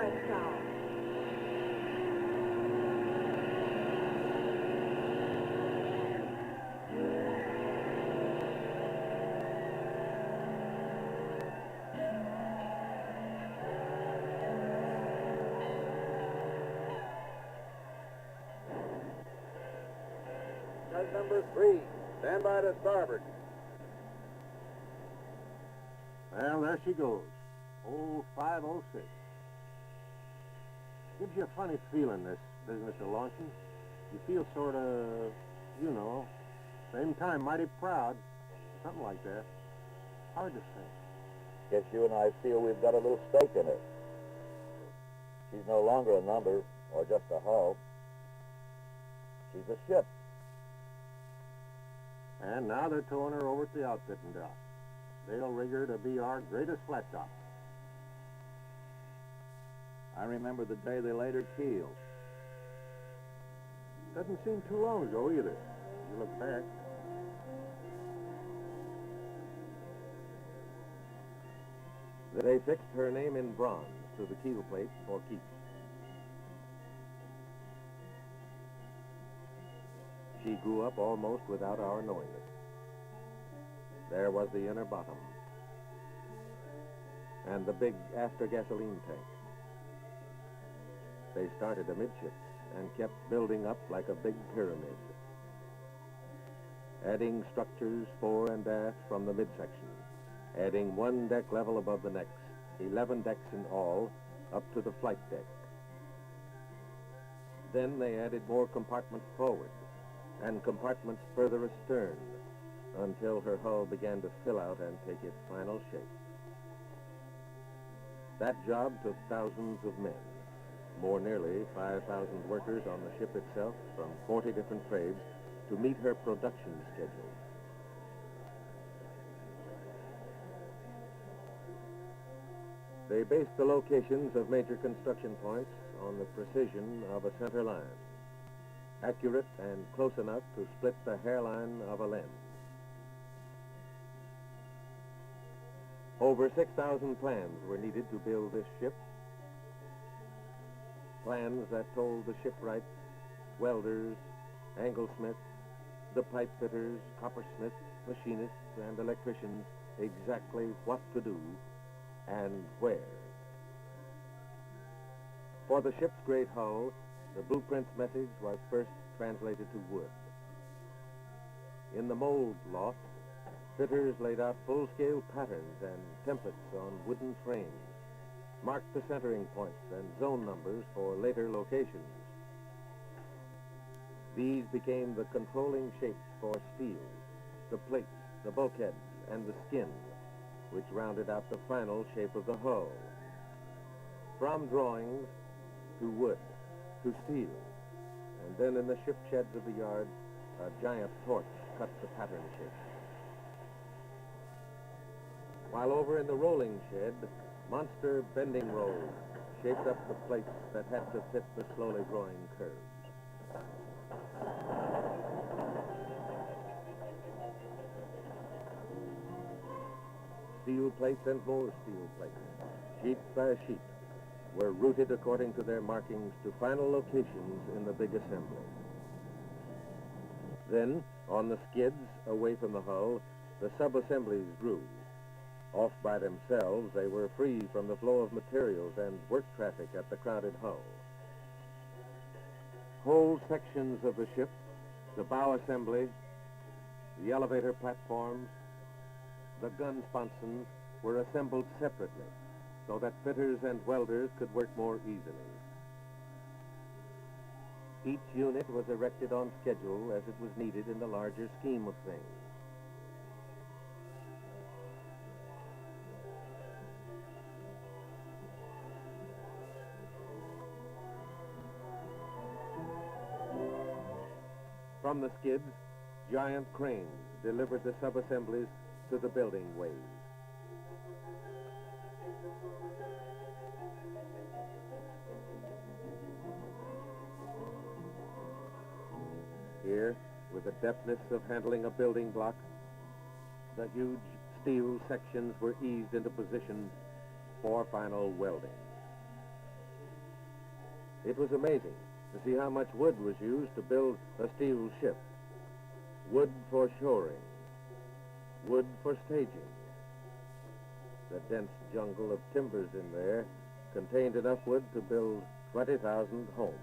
Forrestal. Tug number 3, stand by to starboard. Well, there she goes. Old 506. Gives you a funny feeling, this business of launching. You feel sort of, you know, same time mighty proud. Something like that. Hard to say. Guess you and I feel we've got a little stake in her. She's no longer a number or just a hull. She's a ship. And now they're towing her over to the outfitting dock. They'll rig her to be our greatest flat top. I remember the day they laid her keel. Doesn't seem too long ago either. You look back. They fixed her name in bronze to the keel plate for keeps. She grew up almost without our knowing it. There was the inner bottom and the big after gasoline tank. They started amidships and kept building up like a big pyramid, adding structures fore and aft from the midsection, adding one deck level above the next, 11 decks in all, up to the flight deck. Then they added more compartments forward and compartments further astern until her hull began to fill out and take its final shape. That job took thousands of men, more nearly 5,000 workers on the ship itself from 40 different trades to meet her production schedule. They based the locations of major construction points on the precision of a center line, accurate and close enough to split the hairline of a lens. Over 6,000 plans were needed to build this ship. Plans that told the shipwrights, welders, anglesmiths, the pipe fitters, coppersmiths, machinists, and electricians exactly what to do and where. For the ship's great hull, the blueprint's message was first translated to wood. In the mold loft, fitters laid out full-scale patterns and templates on wooden frames, marked the centering points and zone numbers for later locations. These became the controlling shapes for steel, the plates, the bulkheads, and the skin, which rounded out the final shape of the hull. From drawings to wood to steel, and then in the ship sheds of the yard, a giant torch cut the pattern shape. While over in the rolling shed, monster bending rolls shaped up the plates that had to fit the slowly growing curves. Steel plates and more steel plates, sheet by sheet, were routed according to their markings to final locations in the big assembly. Then, on the skids away from the hull, the sub-assemblies grew. Off by themselves, they were free from the flow of materials and work traffic at the crowded hull. Whole sections of the ship, the bow assembly, the elevator platforms, the gun sponsons were assembled separately so that fitters and welders could work more easily. Each unit was erected on schedule as it was needed in the larger scheme of things. From the skids, giant cranes delivered the sub-assemblies to the building ways. Here, with the deftness of handling a building block, the huge steel sections were eased into position for final welding. It was amazing to see how much wood was used to build a steel ship. Wood for shoring, wood for staging. The dense jungle of timbers in there contained enough wood to build 20,000 homes.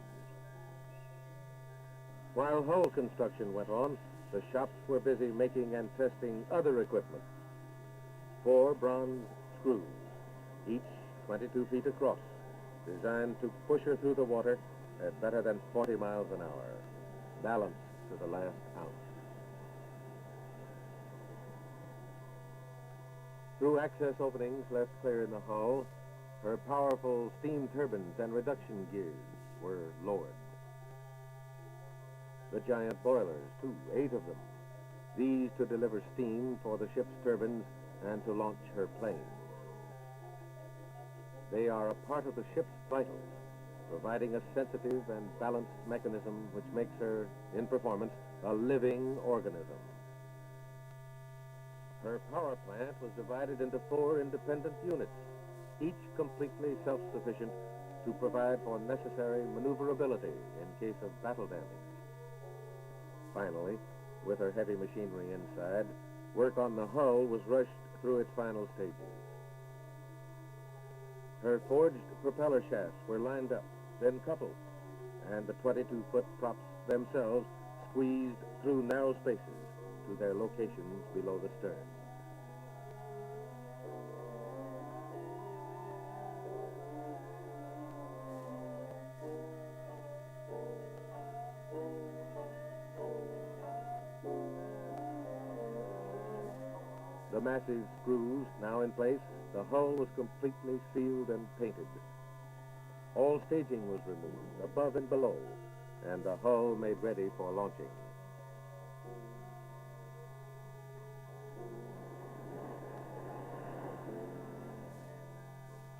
While hull construction went on, the shops were busy making and testing other equipment. 4 bronze screws, each 22 feet across, designed to push her through the water at better than 40 miles an hour, balanced to the last ounce. Through access openings left clear in the hull, her powerful steam turbines and reduction gears were lowered. The giant boilers, too, 8 of them. These to deliver steam for the ship's turbines and to launch her planes. They are a part of the ship's vitals, providing a sensitive and balanced mechanism which makes her, in performance, a living organism. Her power plant was divided into 4 independent units, each completely self-sufficient to provide for necessary maneuverability in case of battle damage. Finally, with her heavy machinery inside, work on the hull was rushed through its final stages. Her forged propeller shafts were lined up, then coupled, and the 22-foot props themselves squeezed through narrow spaces to their locations below the stern. The massive screws now in place, the hull was completely sealed and painted. All staging was removed, above and below, and the hull made ready for launching.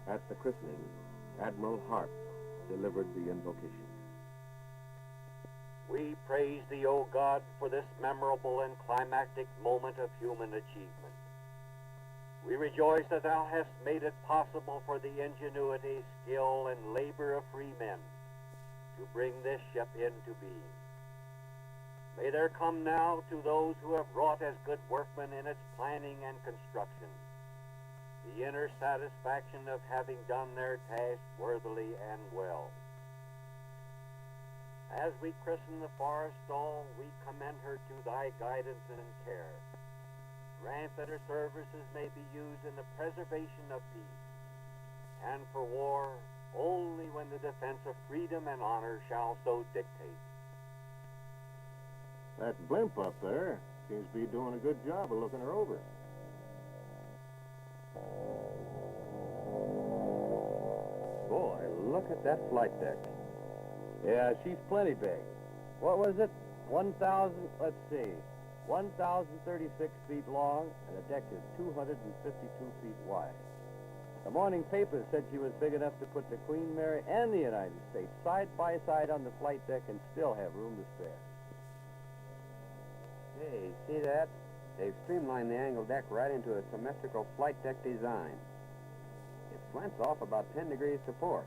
At the christening, Admiral Harp delivered the invocation. We praise thee, O God, for this memorable and climactic moment of human achievement. We rejoice that thou hast made it possible for the ingenuity, skill, and labor of free men to bring this ship into being. May there come now to those who have wrought as good workmen in its planning and construction the inner satisfaction of having done their task worthily and well. As we christen the Forrestal, we commend her to thy guidance and care. Grant that her services may be used in the preservation of peace, and for war only when the defense of freedom and honor shall so dictate. That blimp up there seems to be doing a good job of looking her over. Boy, look at that flight deck. Yeah, she's plenty big. What was it? 1,036 feet long, and the deck is 252 feet wide. The morning papers said she was big enough to put the Queen Mary and the United States side by side on the flight deck and still have room to spare. Hey, see that? They've streamlined the angled deck right into a symmetrical flight deck design. It slants off about 10 degrees to port.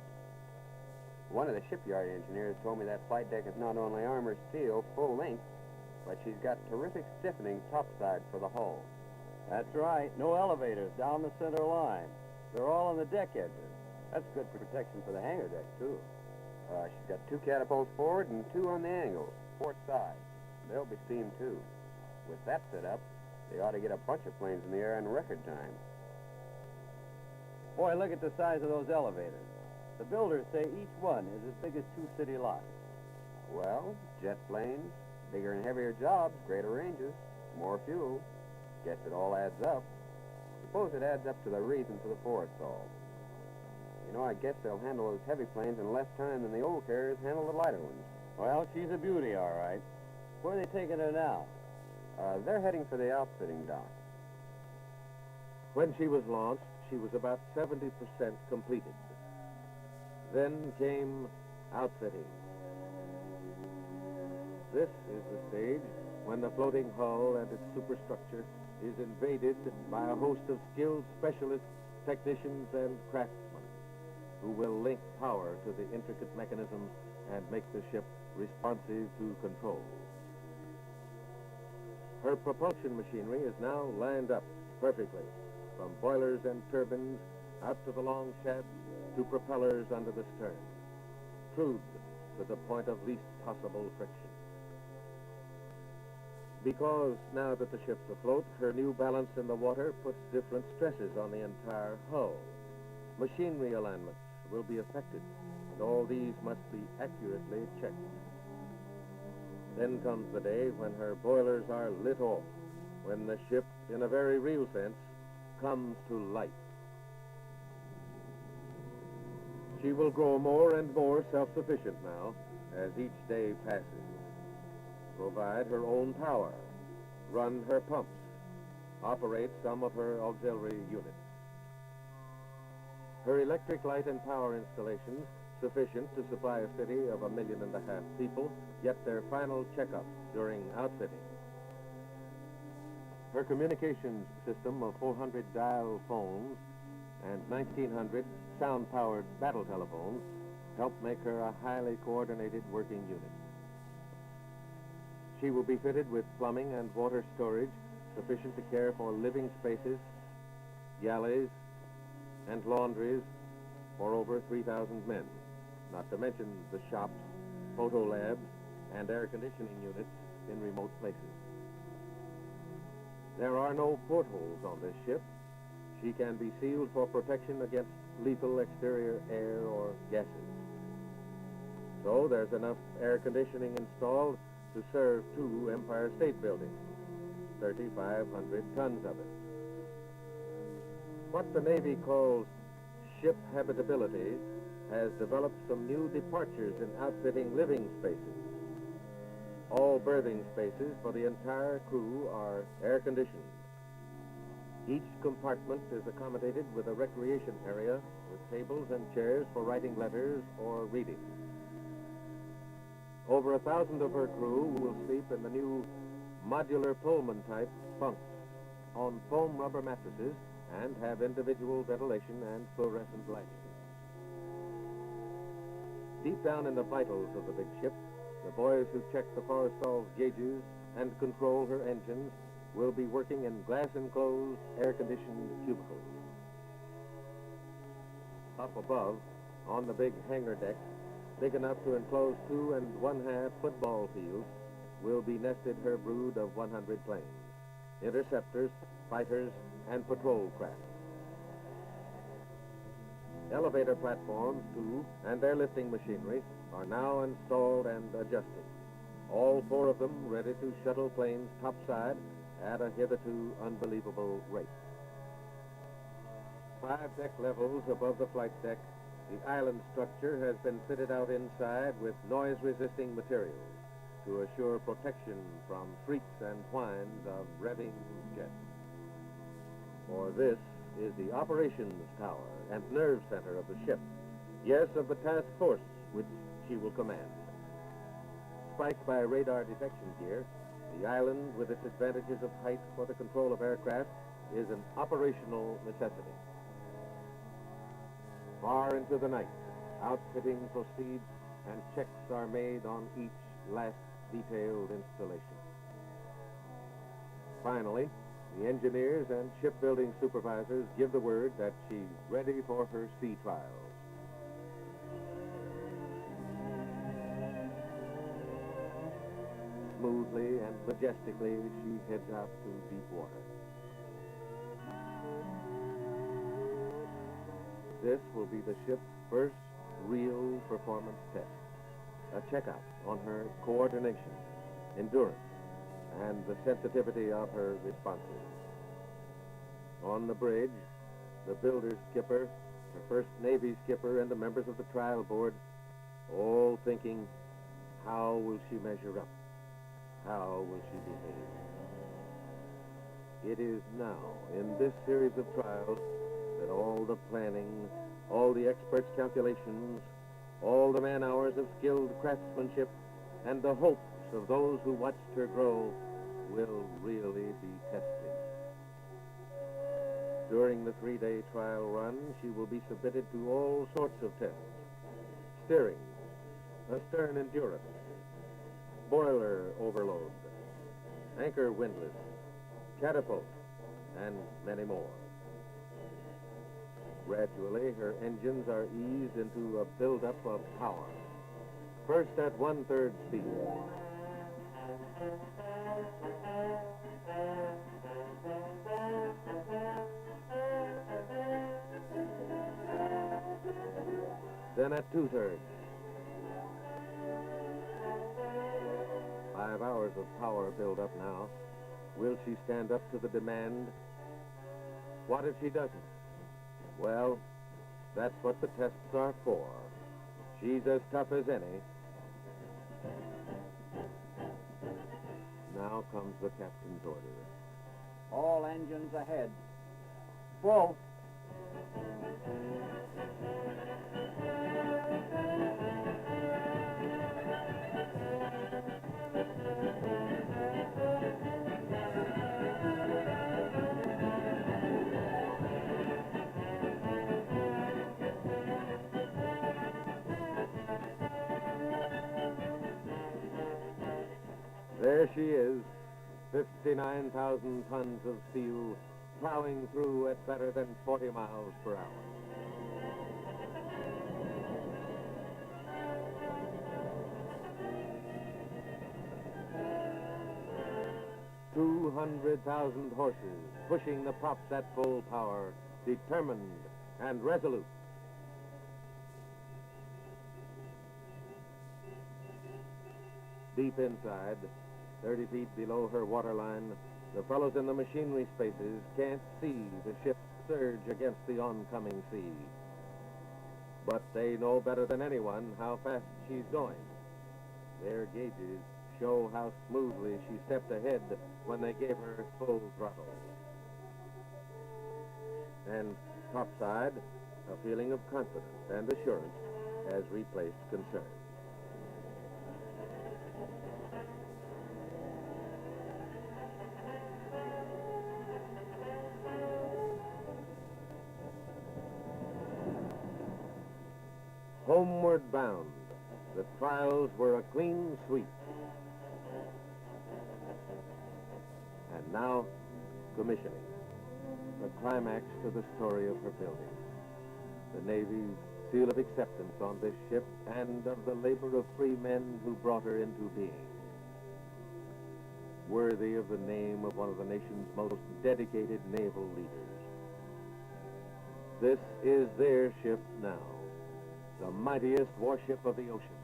One of the shipyard engineers told me that flight deck is not only armor steel full length, but she's got terrific stiffening topside for the hull. That's right. No elevators down the center line. They're all on the deck edges. That's good protection for the hangar deck, too. She's got 2 catapults forward and 2 on the angles, port side. They'll be steamed, too. With that set up, they ought to get a bunch of planes in the air in record time. Boy, look at the size of those elevators. The builders say each one is as big as 2 city lots. Well, jet planes, bigger and heavier jobs, greater ranges, more fuel. Guess it all adds up. Suppose it adds up to the reason for the Forrestal. You know, I guess they'll handle those heavy planes in less time than the old carriers handle the lighter ones. Well, she's a beauty, all right. Where are they taking her now? They're heading for the outfitting dock. When she was launched, she was about 70% completed. Then came outfitting. This is the stage when the floating hull and its superstructure is invaded by a host of skilled specialists, technicians, and craftsmen. who will link power to the intricate mechanisms and make the ship responsive to control. Her propulsion machinery is now lined up perfectly, from boilers and turbines out to the long shaft to propellers under the stern, trued to the point of least possible friction. Because now that the ship's afloat, her new balance in the water puts different stresses on the entire hull. Machinery alignments will be affected, and all these must be accurately checked. Then comes the day when her boilers are lit off, when the ship, in a very real sense, comes to life. She will grow more and more self-sufficient now as each day passes. Provide her own power, run her pumps, operate some of her auxiliary units. Her electric light and power installations, sufficient to supply a city of 1.5 million people, get their final checkup during outfitting. Her communications system of 400 dial phones and 1,900 sound-powered battle telephones help make her a highly coordinated working unit. She will be fitted with plumbing and water storage sufficient to care for living spaces, galleys, and laundries for over 3,000 men, not to mention the shops, photo labs, and air conditioning units in remote places. There are no portholes on this ship. She can be sealed for protection against lethal exterior air or gases. So there's enough air conditioning installed to serve 2 Empire State Buildings, 3,500 tons of it. What the Navy calls ship habitability has developed some new departures in outfitting living spaces. All berthing spaces for the entire crew are air-conditioned. Each compartment is accommodated with a recreation area with tables and chairs for writing letters or reading. Over 1,000 of her crew will sleep in the new modular Pullman-type bunks on foam rubber mattresses and have individual ventilation and fluorescent lighting. Deep down in the vitals of the big ship, the boys who check the Forrestal's gauges and control her engines will be working in glass-enclosed, air-conditioned cubicles. Up above, on the big hangar deck, big enough to enclose 2 1/2 football fields, will be nested her brood of 100 planes, interceptors, fighters, and patrol craft. Elevator platforms, too, and their lifting machinery are now installed and adjusted, all 4 of them ready to shuttle planes topside at a hitherto unbelievable rate. 5 deck levels above the flight deck, the island structure has been fitted out inside with noise-resisting materials to assure protection from shrieks and whines of revving jets. For this is the operations tower and nerve center of the ship, yes, of the task force which she will command. Spiked by radar detection gear, the island, with its advantages of height for the control of aircraft, is an operational necessity. Far into the night, outfitting proceeds and checks are made on each last detailed installation. Finally, the engineers and shipbuilding supervisors give the word that she's ready for her sea trials. Smoothly and majestically, she heads out to deep water. This will be the ship's first real performance test, a checkout on her coordination, endurance, and the sensitivity of her responses. On the bridge, the builder's skipper, her first Navy skipper, and the members of the trial board, all thinking, how will she measure up? How will she behave? It is now, in this series of trials, that all the planning, all the experts' calculations, all the man-hours of skilled craftsmanship, and the hopes of those who watched her grow will really be tested. During the 3-day trial run, she will be submitted to all sorts of tests. Steering, astern endurance, boiler overload, anchor windlass, catapult, and many more. Gradually, her engines are eased into a buildup of power. First at 1/3 speed. Then at 2/3. 5 hours of power build-up now. Will she stand up to the demand? What if she doesn't? Well, that's what the tests are for. She's as tough as any. Now comes the captain's order. All engines ahead. Full. There she is, 59,000 tons of steel, plowing through at better than 40 miles per hour. $200,000 horses pushing the props at full power, determined and resolute. Deep inside, 30 feet below her waterline, the fellows in the machinery spaces can't see the ship surge against the oncoming sea. But they know better than anyone how fast she's going. Their gauges show how smoothly she stepped ahead when they gave her full throttle. And topside, a feeling of confidence and assurance has replaced concern. Homeward bound, the trials were a clean sweep. And now, commissioning, the climax to the story of her building. The Navy's seal of acceptance on this ship and of the labor of free men who brought her into being. Worthy of the name of one of the nation's most dedicated naval leaders. This is their ship now, the mightiest warship of the ocean.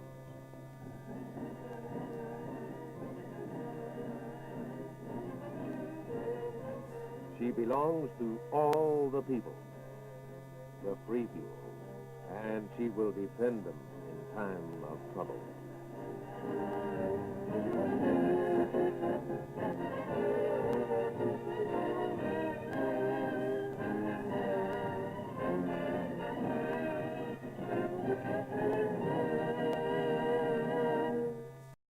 She belongs to all the people, the free people, and she will defend them in time of trouble.